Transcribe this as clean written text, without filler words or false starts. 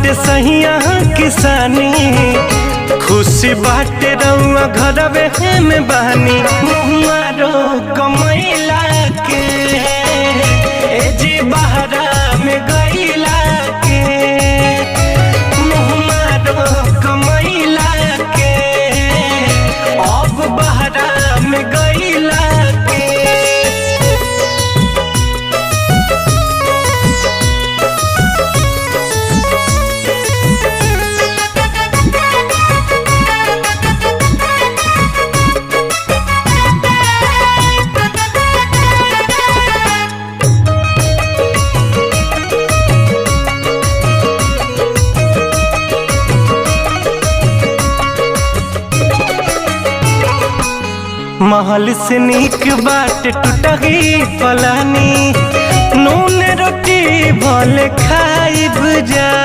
बाटे सहिया किसानी, खुशी बाटे रउआ घरवे में बहनी। मुहमारो कमैला के ए जी बहरा में गईला के, मुहमारो कमैला के अब बहरा में गईला के। महल से नीक बाट टूटही पलानी, नून रोटी भले खाइब जा।